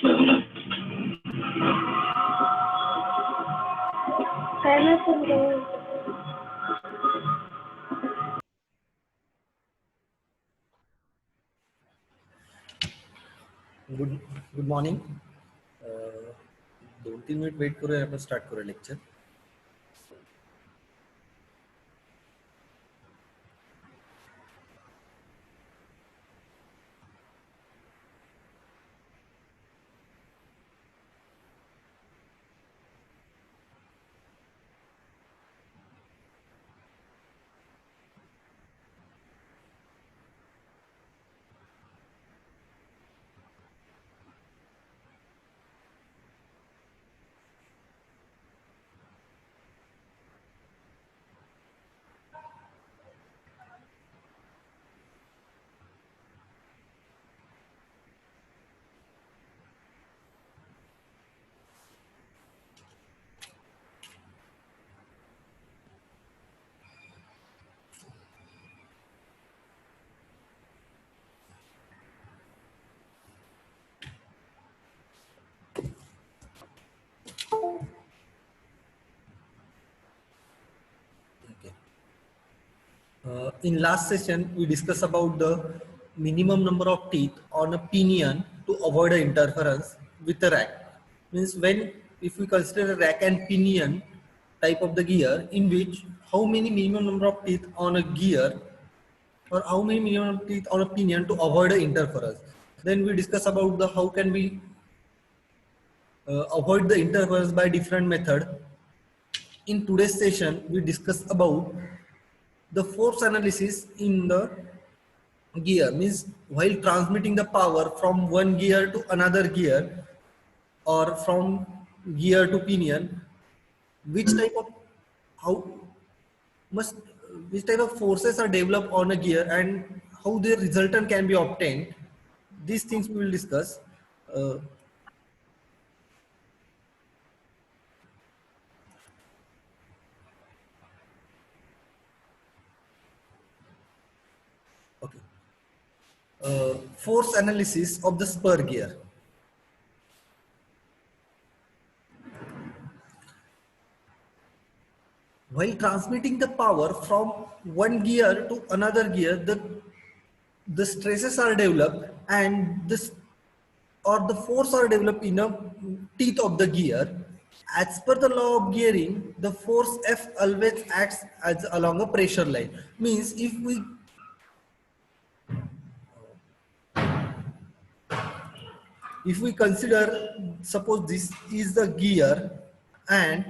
Good morning. 2-3 minute wait करूया, आपण start करूया lecture. In last session, we discussed about the minimum number of teeth on a pinion to avoid an interference with the rack. Means if we consider a rack and pinion type of the gear, in which how many minimum number of teeth on a gear or how many minimum teeth on a pinion to avoid an interference. Then we discuss about the how can we avoid the interference by different method. In today's session, we discuss about the force analysis in the gear. Means while transmitting the power from one gear to another gear or from gear to pinion, which type of how must which type of forces are developed on a gear and how their resultant can be obtained. These things we will discuss. Okay. Force analysis of the spur gear. While transmitting the power from one gear to another gear, the stresses are developed and the force are developed in a teeth of the gear. As per the law of gearing, the force F always acts as along a pressure line. Means if we consider, suppose this is the gear and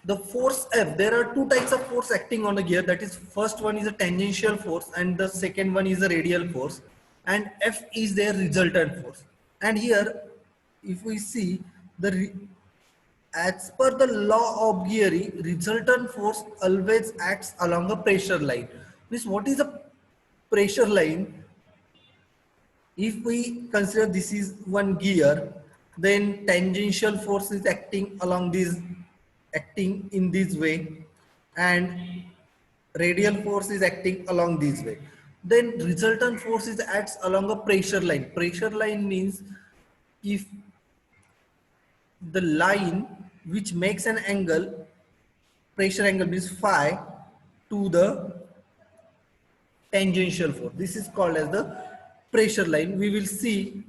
the force F, there are two types of force acting on a gear. That is, first one is a tangential force and the second one is a radial force, and F is their resultant force. And here if we see as per the law of gearing, resultant force always acts along a pressure line. Means what is a pressure line? If we consider this is one gear, then tangential force is acting in this way, and radial force is acting along this way. Then resultant force is acts along a pressure line. Pressure line means if the line which makes an angle, pressure angle means phi, to the tangential force. This is called as the pressure line. We will see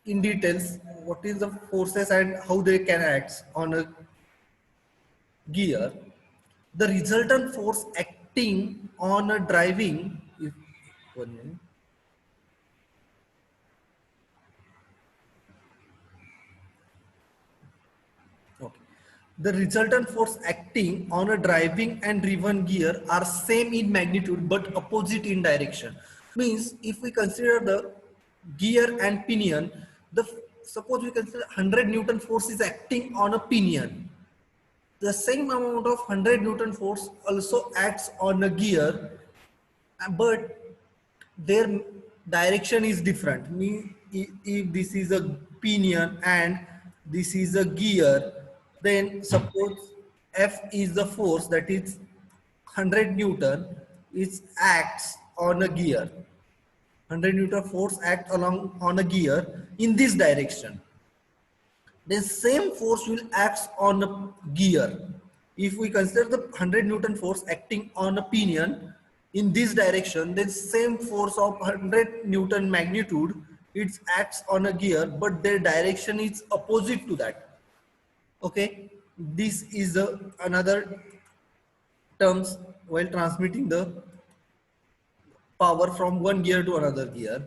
in details what is the forces and how they can act on a gear. The resultant force acting on a driving, if 1 minute. Okay. The resultant force acting on a driving and driven gear are same in magnitude but opposite in direction. Means if we consider the gear and pinion, suppose we consider 100 Newton force is acting on a pinion. The same amount of 100 Newton force also acts on a gear, but their direction is different. If this is a pinion and this is a gear, then suppose F is the force, that is 100 Newton, it acts on a gear. 100 Newton force acts along on a gear in this direction. then same force will act on a gear. If we consider the 100 Newton force acting on a pinion in this direction, then same force of 100 Newton magnitude, it acts on a gear, but their direction is opposite to that. Okay, this is another terms while transmitting the power from one gear to another gear.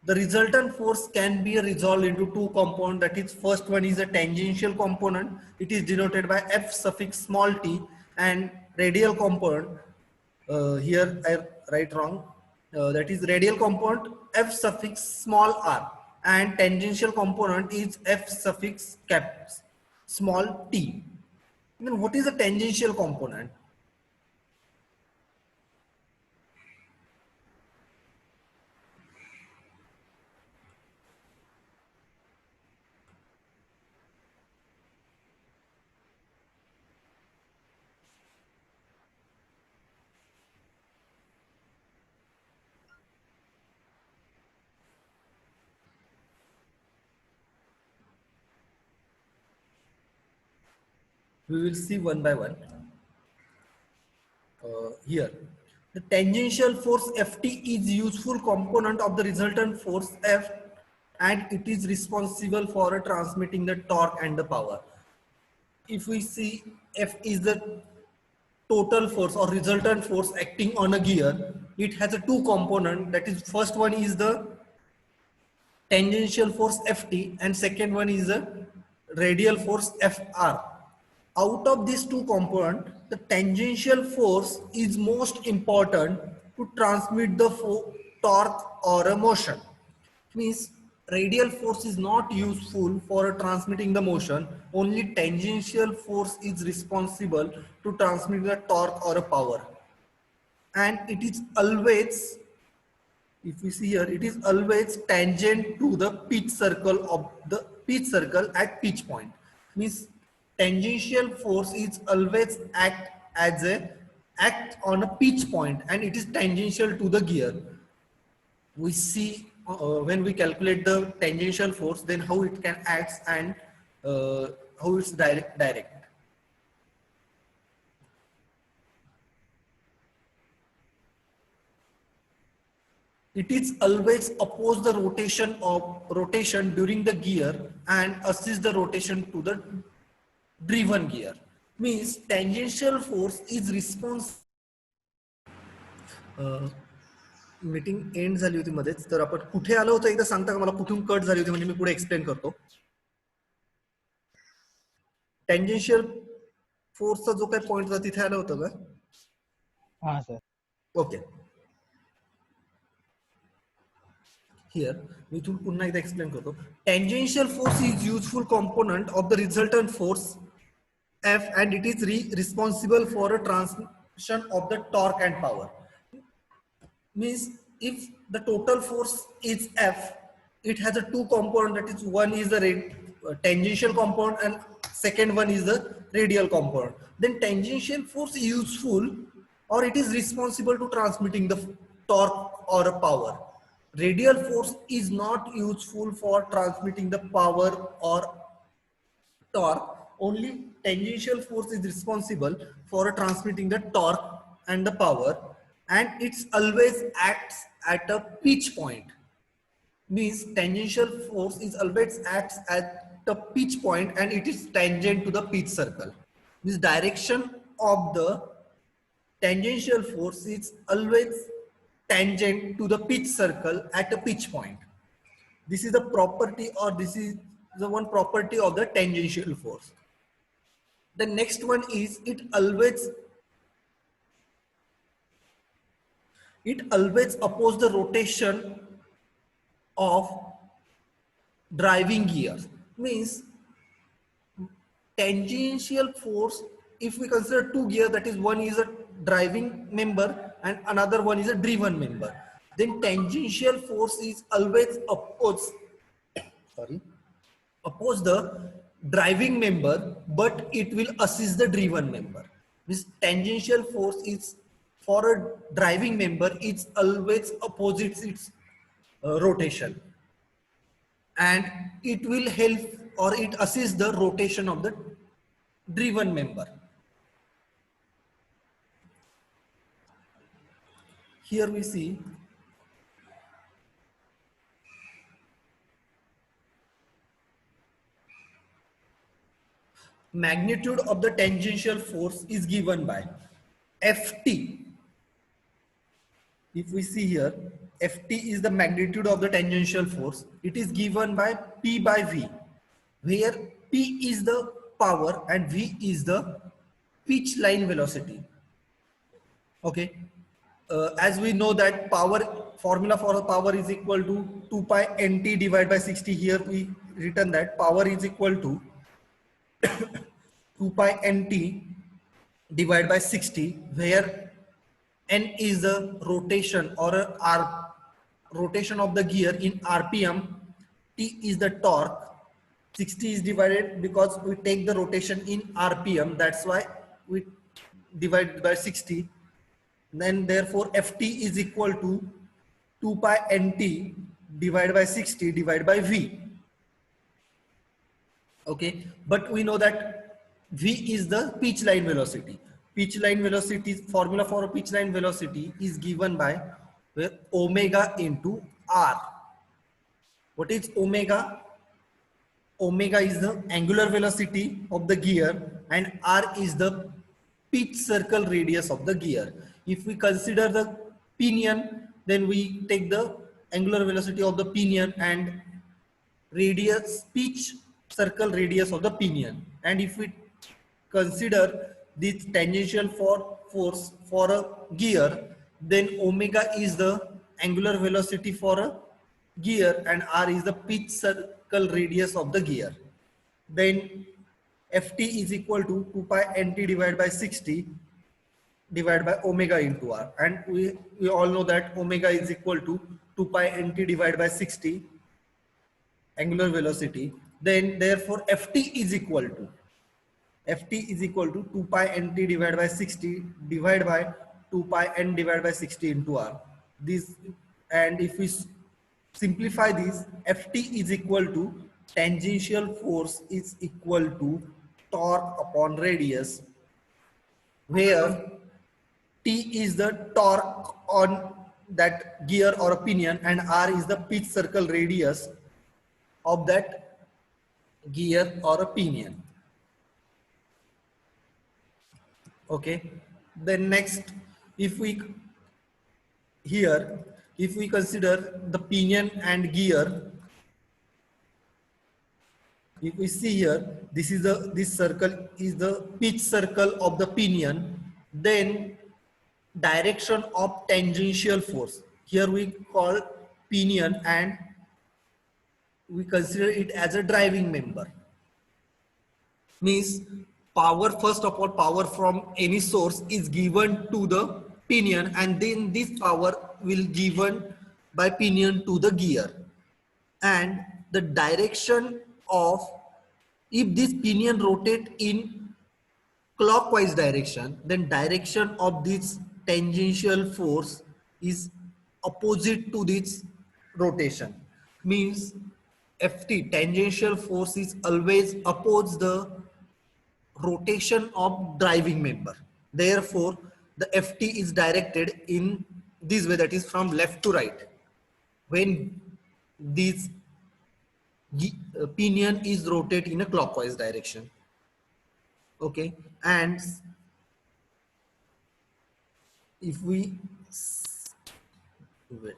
The resultant force can be resolved into two components. That is, first one is a tangential component. It is denoted by F suffix small t, and radial component. Here I write wrong. That is radial component F suffix small r, and tangential component is F suffix small t. Then what is a tangential component? We will see one by one. Here, the tangential force Ft is useful component of the resultant force F, and it is responsible for transmitting the torque and the power. If we see, F is the total force or resultant force acting on a gear. It has a two component. That is, first one is the tangential force Ft, and second one is the radial force Fr. Out of these two components, the tangential force is most important to transmit the torque or a motion. Means radial force is not useful for transmitting the motion. Only tangential force is responsible to transmit the torque or a power. And it is always, if we see here, it is always tangent to the pitch circle of the pitch circle at pitch point. Means tangential force is always act on a pitch point, and it is tangential to the gear. We see when we calculate the tangential force, then how it can act, and how it's direct. It is always oppose the rotation during the gear and assist the rotation to the driven gear. Means tangential force is responsible. Meeting and झाली होती मध्येच, तर आपण कुठे आलो होतो एकदा सांगता का मला? कुठून कट झाली होती म्हणजे मी पुढे एक्सप्लेन करतो. टँजेन्शियल फोर्सचा जो काही पॉइंट होता तिथे आलं होतं का? हां सर. ओके. हियर मी तुम्ही पुन्हा एकदा एक्सप्लेन करतो. Tangential force is useful component of the resultant force F, and it is responsible for a transmission of the torque and power. Means if the total force is F, it has a two component. That is, one is the tangential component and second one is the radial component. Then tangential force is useful, or it is responsible to transmitting the torque or a power. Radial force is not useful for transmitting the power or torque. Only tangential force is responsible for transmitting the torque and the power, and it always acts at a pitch point. Means tangential force is always acts at the pitch point, and it is tangent to the pitch circle. This direction of the tangential force is always tangent to the pitch circle at a pitch point. This is the property, or this is the one property of the tangential force. The next one is it always opposes the rotation of driving gears. Means tangential force, if we consider two gears, that is, one is a driving member and another one is a driven member, then tangential force is always oppose the driving member, but it will assist the driven member. This tangential force is for a driving member, it's always opposites its rotation, and it will help or it assists the rotation of the driven member. Here we see magnitude of the tangential force is given by Ft. If we see here, Ft is the magnitude of the tangential force. It is given by P by V, where P is the power and V is the pitch line velocity. Okay. As we know that power formula for power is equal to 2 pi nt divided by 60. Here we written that power is equal to 2 pi nt divided by 60, where n is the rotation or rotation of the gear in rpm, t is the torque, 60 is divided because we take the rotation in rpm, that's why we divide by 60. Then therefore ft is equal to 2 pi nt divided by 60 divided by v. Okay, but we know that v is the pitch line velocity. Pitch line velocity, formula for a pitch line velocity is given by where omega into r. What is omega? Omega is the angular velocity of the gear and r is the pitch circle radius of the gear. If we consider the pinion, then we take the angular velocity of the pinion and radius, pitch circle radius of the pinion. And if we consider this tangential force for a gear, then omega is the angular velocity for a gear and r is the pitch circle radius of the gear. Then ft is equal to 2 pi nt divided by 60 divided by omega into r, and we all know that omega is equal to 2 pi nt divided by 60 angular velocity. Then therefore ft is equal to 2 pi nt divided by 60 divided by 2 pi n divided by 60 into r. This, and if we simplify this, ft is equal to tangential force is equal to torque upon radius, where T is the torque on that gear or pinion and R is the pitch circle radius of that gear or pinion. Okay. Then next, if we consider the pinion and gear, if we see here, this circle is the pitch circle of the pinion, then direction of tangential force, here we call pinion and we consider it as a driving member. Means power, first of all, power from any source is given to the pinion and then this power will given by pinion to the gear, and the direction of, if this pinion rotate in clockwise direction, then direction of this tangential force is opposite to this rotation. Means ft, tangential force, is always oppose the rotation of driving member. Therefore the ft is directed in this way, that is from left to right, when this pinion is rotate in a clockwise direction. Okay, and if we wait.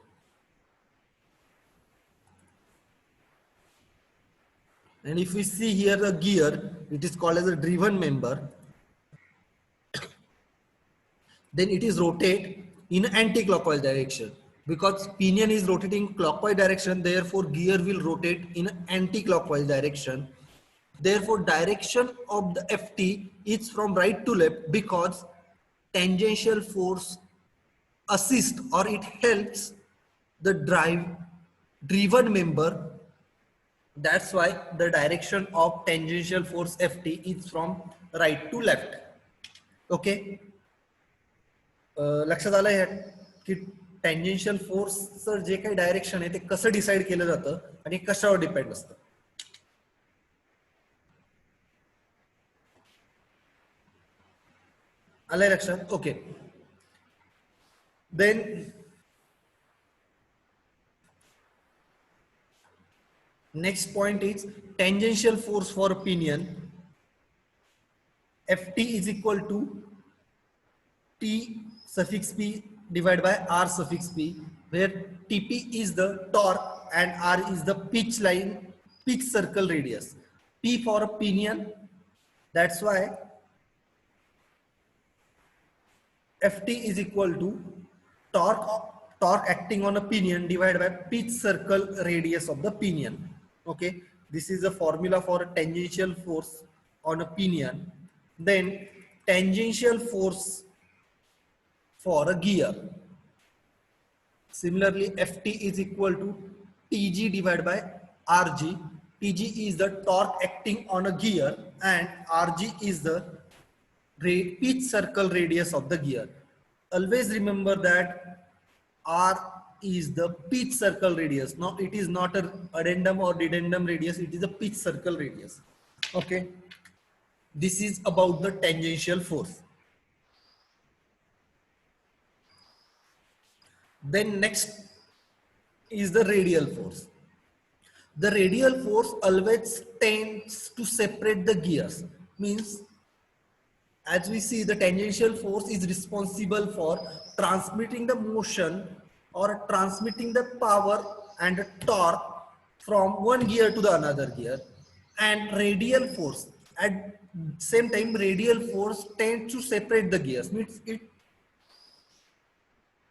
And if we see here the gear, it is called as a driven member, then it is rotate in anti-clockwise direction, because pinion is rotating clockwise direction, therefore gear will rotate in anti-clockwise direction. Therefore direction of the ft is from right to left, because tangential force assists or it helps the driven member. That's why the direction of tangential force ft is from right to left. Okay, लक्षात आलं की tangential force जे काही direction आहे ते कसं decide केलं जातं आणि कशावर डिपेंड असतं. आलं लक्षात? Okay. Then next point is tangential force for pinion. Ft is equal to T suffix P divided by R suffix P, where Tp is the torque and R is the pitch line, pitch circle radius. P for a pinion, that's why Ft is equal to torque acting on a pinion divided by pitch circle radius of the pinion. Okay, this is the formula for a tangential force on a pinion. Then tangential force for a gear. Similarly, Ft is equal to Tg divided by Rg. Tg is the torque acting on a gear and Rg is the pitch circle radius of the gear. Always remember that R is the pitch circle radius. Now it is not a addendum or dedendum radius, it is a pitch circle radius. Okay. This is about the tangential force. Then next is the radial force. The radial force always tends to separate the gears. Means, as we see, the tangential force is responsible for transmitting the motion or transmitting the power and torque from one gear to the another gear. And radial force, at same time, radial force tends to separate the gears. Means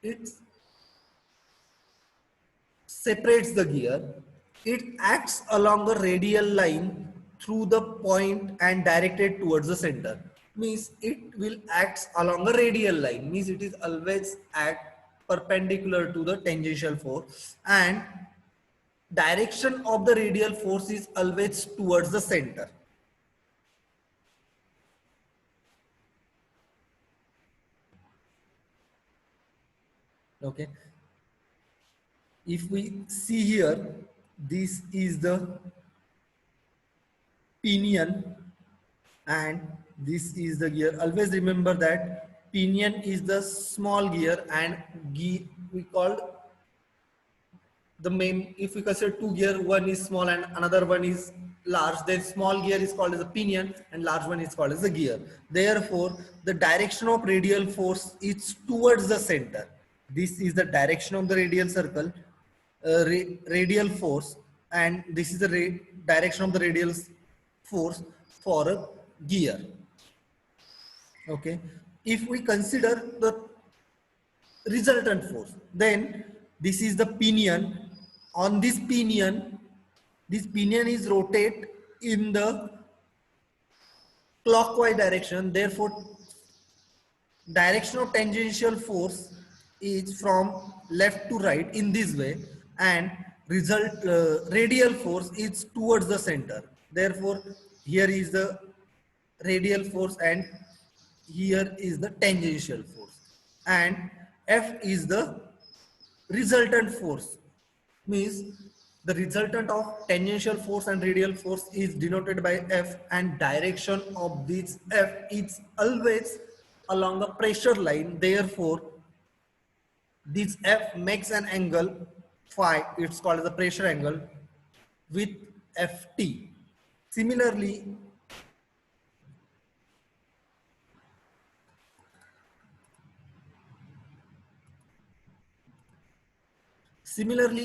it separates the gear. It acts along a radial line through the point and directed towards the center. Means it will act along a radial line. Means it is always act perpendicular to the tangential force, and direction of the radial force is always towards the center. Okay. If we see here, this is the pinion and this is the gear. Always remember that pinion is the small gear and we call the main, if we consider two gear, one is small and another one is large, then small gear is called as a pinion and large one is called as a gear. Therefore, the direction of radial force is towards the center. This is the direction of the radial circle, radial force, and this is the direction of the radial force for a gear. Okay, if we consider the resultant force, then this is the pinion. On this pinion is rotate in the clockwise direction. Therefore, direction of tangential force is from left to right in this way, and radial force is towards the center. Therefore, here is the radial force and here is the tangential force, and F is the resultant force. Means the resultant of tangential force and radial force is denoted by F, and direction of this F is always along a pressure line. Therefore, this F makes an angle phi, it's called as a pressure angle, with Ft. Similarly,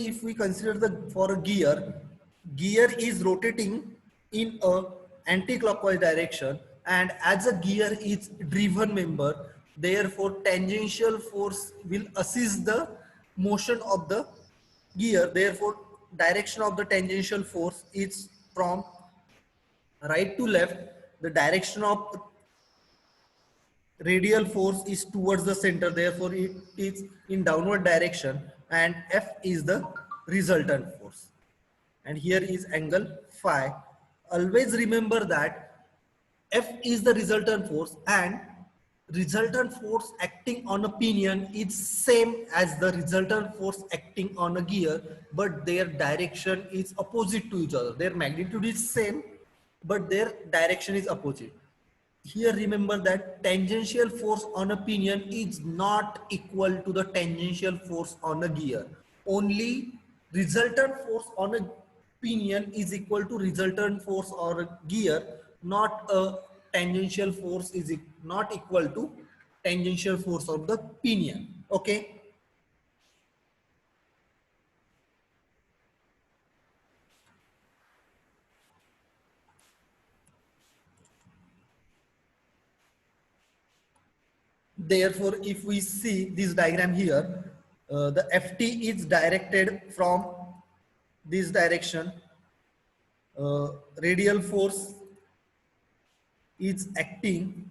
if we consider for a gear is rotating in a anti-clockwise direction, and as a gear is driven member, therefore tangential force will assist the motion of the gear. Therefore, direction of the tangential force is from right to left. The direction of radial force is towards the center, therefore it is in downward direction, and F is the resultant force, and here is angle phi. Always remember that F is the resultant force, and resultant force acting on a pinion is same as the resultant force acting on a gear, but their direction is opposite to each other. Their magnitude is same, but their direction is opposite. here remember that tangential force on a pinion is not equal to the tangential force on a gear. Only resultant force on a pinion is equal to resultant force on a gear, not a tangential force is not equal to tangential force of the pinion. Okay. Therefore, if we see this diagram here, the Ft is directed from this direction. Radial force is acting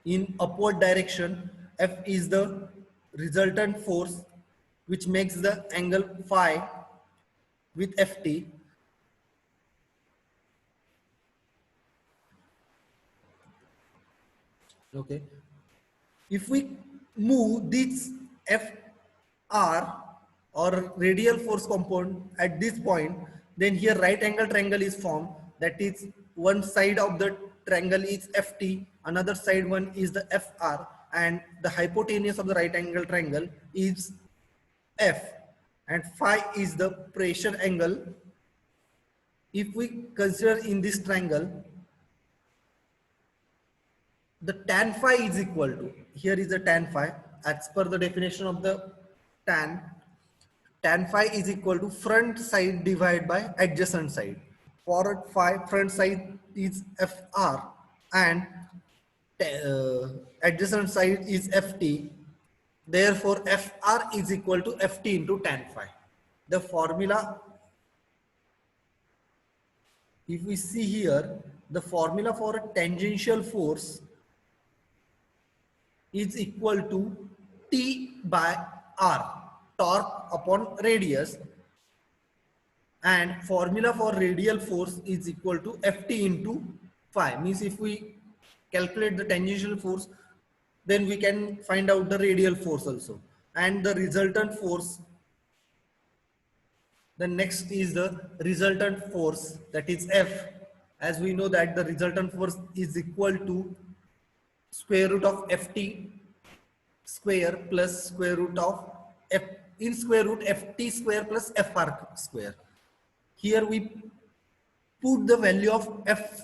in upward direction. F is the resultant force which makes the angle phi with Ft. Okay. If we move this Fr or radial force component at this point, then here right angle triangle is formed. That is, one side of the triangle is Ft, another side one is the Fr, and the hypotenuse of the right angle triangle is F, and phi is the pressure angle. If we consider in this triangle, the tan phi is equal to, here is the tan phi as per the definition of the tan phi is equal to front side divided by adjacent side. For phi, front side is Fr and adjacent side is Ft. Therefore, Fr is equal to Ft into tan phi. The formula, if we see here, the formula for a tangential force is equal to T by R, torque upon radius, and formula for radial force is equal to Ft into phi. Means if we calculate the tangential force, then we can find out the radial force also. And the resultant force, the next is the resultant force, that is F. As we know that the resultant force is equal to square root of Ft square plus square root of F in square root Ft square plus Fr square. Here we put the value of F.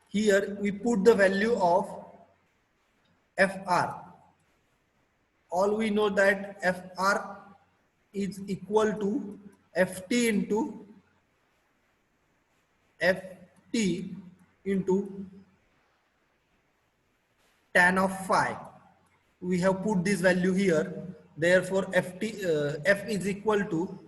Here we put the value of Fr. All we know that Fr is equal to Ft into Ft into tan of phi. We have put this value here. Therefore, F is equal to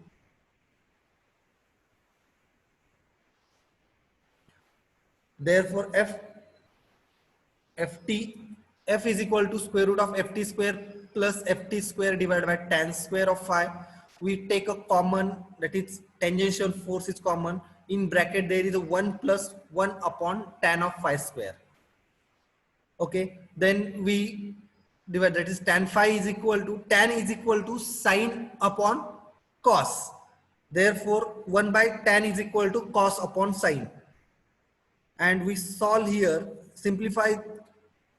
F is equal to square root of Ft square plus Ft square divided by tan square of phi. We take a common, that is tangential force is common. In bracket there is a 1 plus 1 upon tan of phi square. Okay, then we divide, that is tan phi is equal to, tan is equal to sine upon cos. Therefore, 1 by tan is equal to cos upon sine. And we solve here, simplify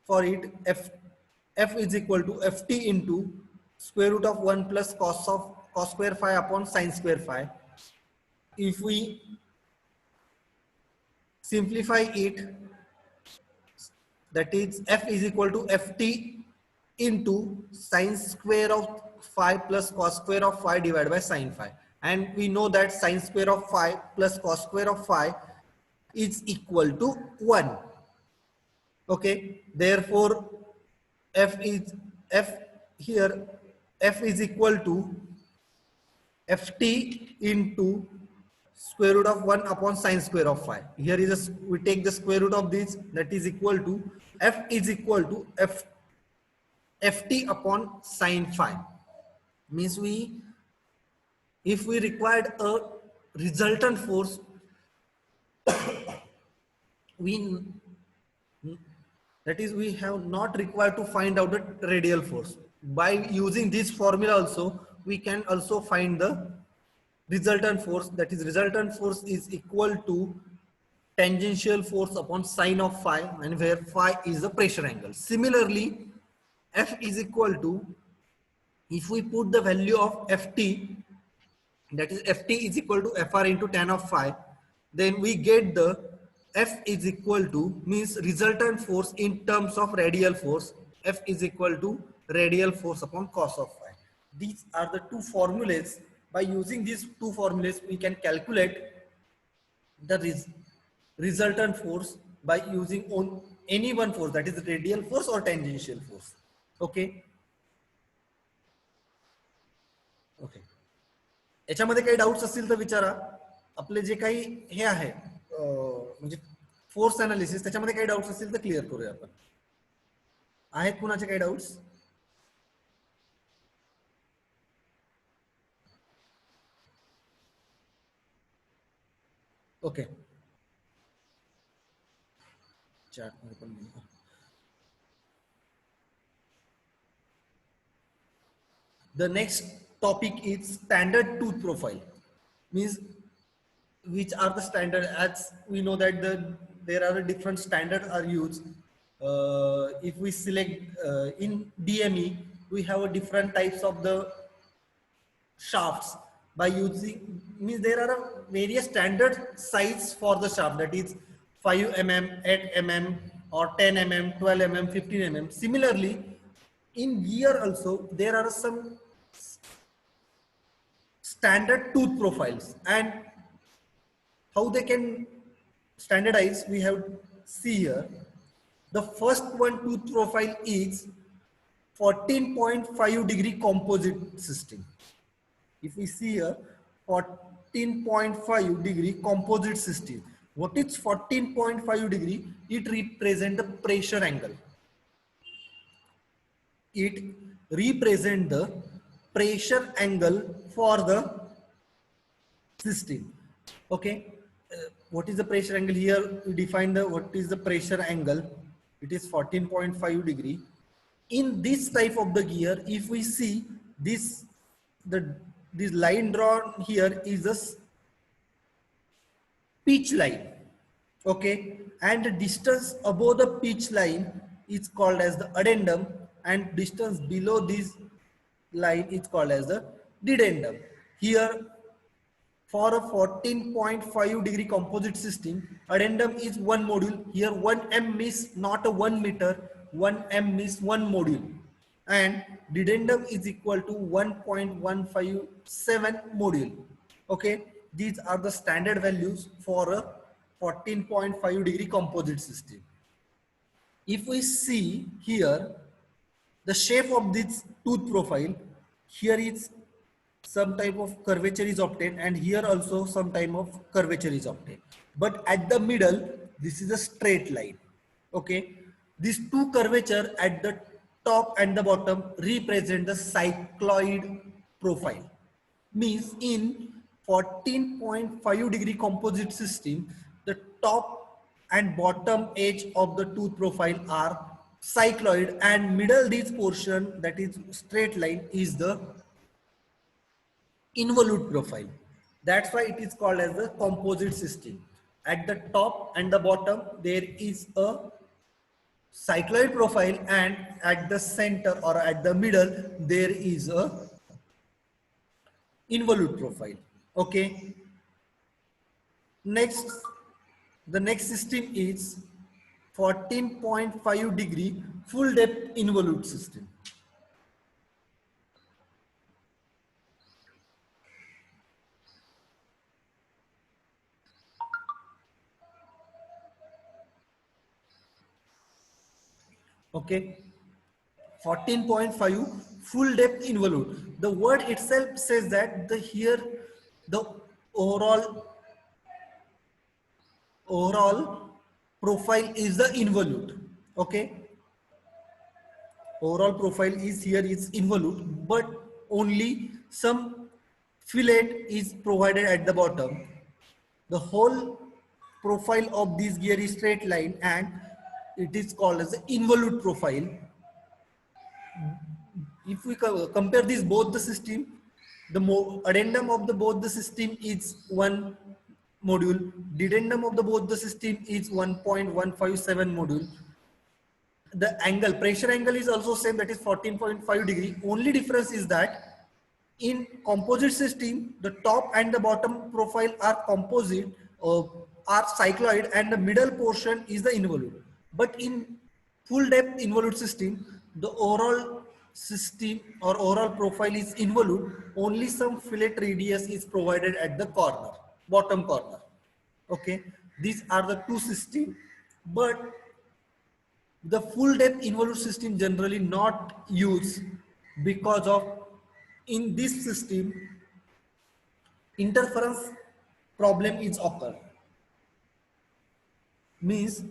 for it, F is equal to Ft into square root of 1 plus cos square phi upon sine square phi. If we simplify it, that is F is equal to Ft into sine square of phi plus cos square of phi divided by sine phi. And we know that sine square of phi plus cos square of phi is equal to 1. Okay, therefore F is equal to Ft into square root of 1 upon sine square of phi. Here is we take the square root of this, that is equal to F is equal to Ft upon sine phi. Means if we required a resultant force, that is, we have not required to find out the radial force. By using this formula also, we can also find the resultant force, that is resultant force is equal to tangential force upon sine of phi, and where phi is the pressure angle. Similarly, F is equal to, if we put the value of Ft, that is Ft is equal to Fr into tan of phi, then we get the F is equal to, means resultant force in terms of radial force, F is equal to radial force upon cos of phi. These are the two formulas. By using these two formulas, we can calculate the resultant force by using on any one force, that is radial force or tangential force. Okay. Okay. याच्यामध्ये काही doubts असतील तर विचारा. आपले जे काही हे आहे म्हणजे force analysis, त्याच्यामध्ये काही डाऊट्स असतील तर क्लिअर करूया आपण. आहेत कुणाचे काही डाऊट्स? ओके. चॅट मध्ये पण the next topic is standard tooth profile, means which are the standard, as we know that there are different standards are used. If we select in DME, we have a different types of the shafts. By using, means there are various standard size for the shaft, that is 5 mm, 8 mm, or 10 mm, 12 mm, 15 mm. Similarly, in gear also there are some standard tooth profiles, and how they can standardize, we have see here. The first one tooth profile is 14.5 degree composite system. If we see here 14.5 degree composite system, what is 14.5 degree? It represents the pressure angle. It represents the pressure angle for the system. Okay. What is the pressure angle? Here we define the what is the pressure angle. It is 14.5 degree. In this type of the gear, if we see this, this line drawn here is a pitch line. Okay, and the distance above the pitch line is called as the addendum, and distance below this line is called as the dedendum. Here, for a 14.5 degree composite system, addendum is one module. Here 1 m means not a 1 meter, 1 m means one module, and dedendum is equal to 1.157 module. Okay, these are the standard values for a 14.5 degree composite system. If we see here the shape of this tooth profile, here is some type of curvature is obtained, and here also some type of curvature is obtained, but at the middle this is a straight line. Okay, these two curvature at the top and the bottom represent the cycloid profile. Means in 14.5 degree composite system, the top and bottom edge of the tooth profile are cycloid, and middle this portion, that is straight line, is the involute profile. That's why it is called as the composite system. At the top and the bottom there is a cycloid profile, and at the center or at the middle there is a involute profile. Okay, next, the next system is 14.5 degree full depth involute system. Okay, 14.5 full depth involute. The word itself says that the here the overall profile is the involute. Okay, overall profile is here is involute, but only some fillet is provided at the bottom. The whole profile of this gear is straight line, and it is called as the involute profile. If we compare this both the system, The addendum of the both the system is one module. Dedendum of the both the system is 1.157 module. The angle, pressure angle is also same, that is 14.5 degree. Only difference is that in composite system, the top and the bottom profile are composite, are cycloid, and the middle portion is the involute. But in full depth involute system, the overall system or overall profile is involute. Only some fillet radius is provided at the corner, bottom corner. Okay, these are the two systems, but the full depth involute system generally not used because of in this system interference problem is occur. Means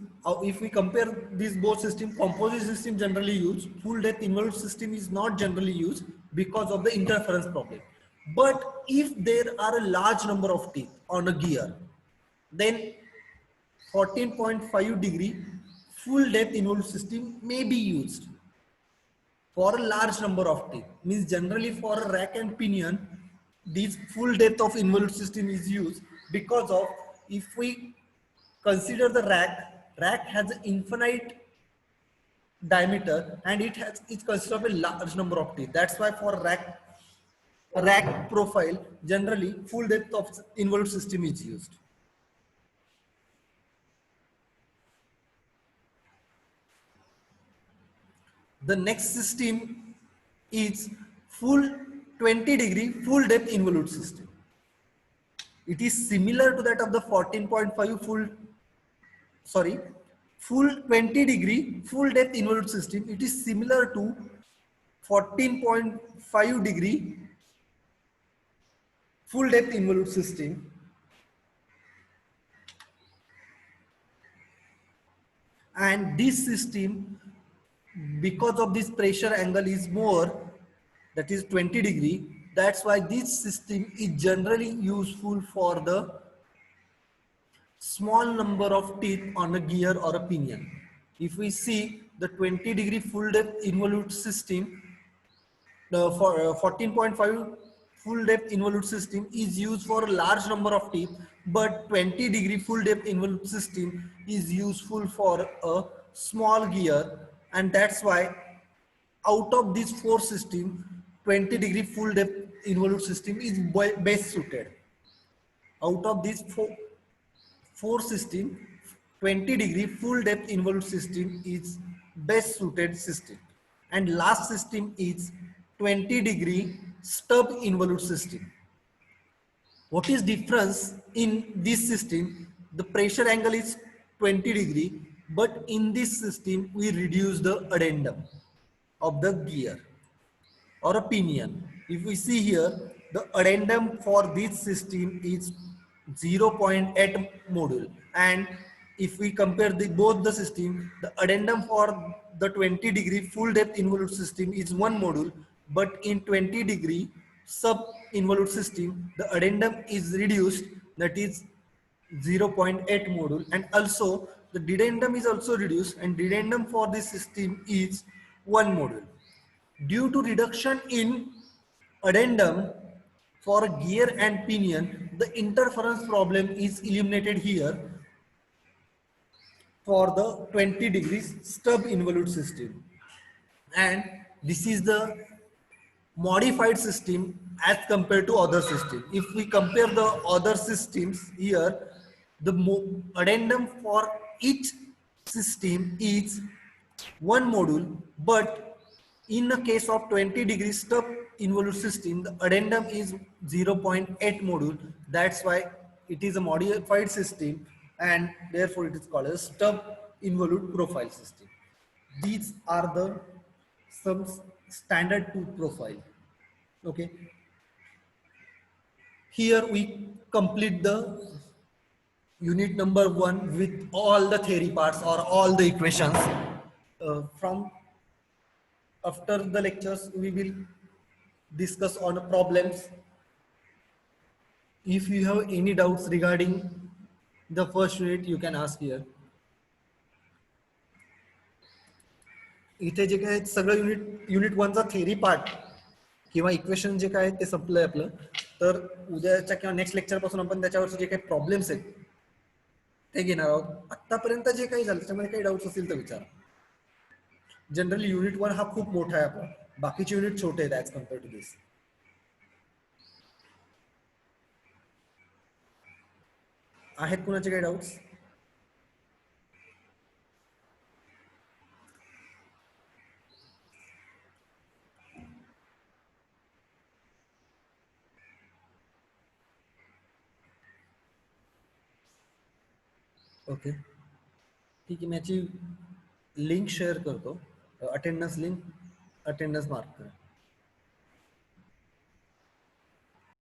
if we compare these both system, composite system generally used, full depth involute system is not generally used because of the interference problem. But if there are a large number of teeth on a gear, then 14.5 degree full depth involute system may be used for a large number of teeth. Means generally for a rack and pinion, this full depth of involute system is used because of, if we consider the rack has an infinite diameter and it consists of a large number of teeth. That's why for rack profile, generally full depth of involute system is used. The next system is full 20 degree full depth involute system. It is similar to that of the 14.5 full 20 degree full depth involute system. It is similar to 14.5 degree full depth involute system. And this system, because of this pressure angle is more, that is 20 degree, that's why this system is generally useful for the small number of teeth on a gear or a pinion. If we see the 20 degree full depth involute system, the 14.5 full depth involute system is used for a large number of teeth, but 20 degree full depth involute system is useful for a small gear, and that's why out of these four systems, 20 degree full depth involute system is best suited. Out of these four system, 20 degree full depth involute system is best suited system. And last system is 20 degree stub involute system. What is difference in this system? The pressure angle is 20 degree, but in this system we reduce the addendum of the gear or a pinion. If we see here, the addendum for this system is 0.8 module, and if we compare both the system, the addendum for the 20 degree full depth involute system is 1 module, but in 20 degree sub involute system, the addendum is reduced, that is 0.8 module, and also the dedendum is also reduced, and dedendum for this system is 1 module. Due to reduction in addendum for gear and pinion, the interference problem is eliminated here for the 20 degrees stub involute system. And this is the modified system as compared to other system. If we compare the other systems here, the addendum for each system is 1 module, but in the case of 20 degree stub involute system, the addendum is 0.8 module. That's why it is a modified system, and therefore it is called a stub involute profile system. These are the some standard tooth profile. Okay. Here we complete the unit number 1 with all the theory parts or all the equations. From after the lectures, we will discuss on problems. If you have any doubts regarding the first unit, you can ask here. इथे जे काय सगळं unit 1चा theory part किंवा equation जे काय ते संपलंय आपलं. तर उद्याच्या किंवा नेक्स्ट लेक्चर पासून आपण त्याच्यावरचे जे काही प्रॉब्लेम्स आहेत ते घेणार आहोत. आतापर्यंत जे काही झालं त्याच्यामध्ये काही डाऊट्स असतील तर विचारा. जनरली युनिट 1 हा खूप मोठा आहे आपला, बाकीचे युनिट छोटे आहेत ऍज कम्पेअर टू दिस. आहेत कुणाचे काही डाऊट्स? ओके, ठीक आहे. मी याची लिंक शेअर करतो, अटेंडन्स लिंक, अटेंडन्स मार्क करा.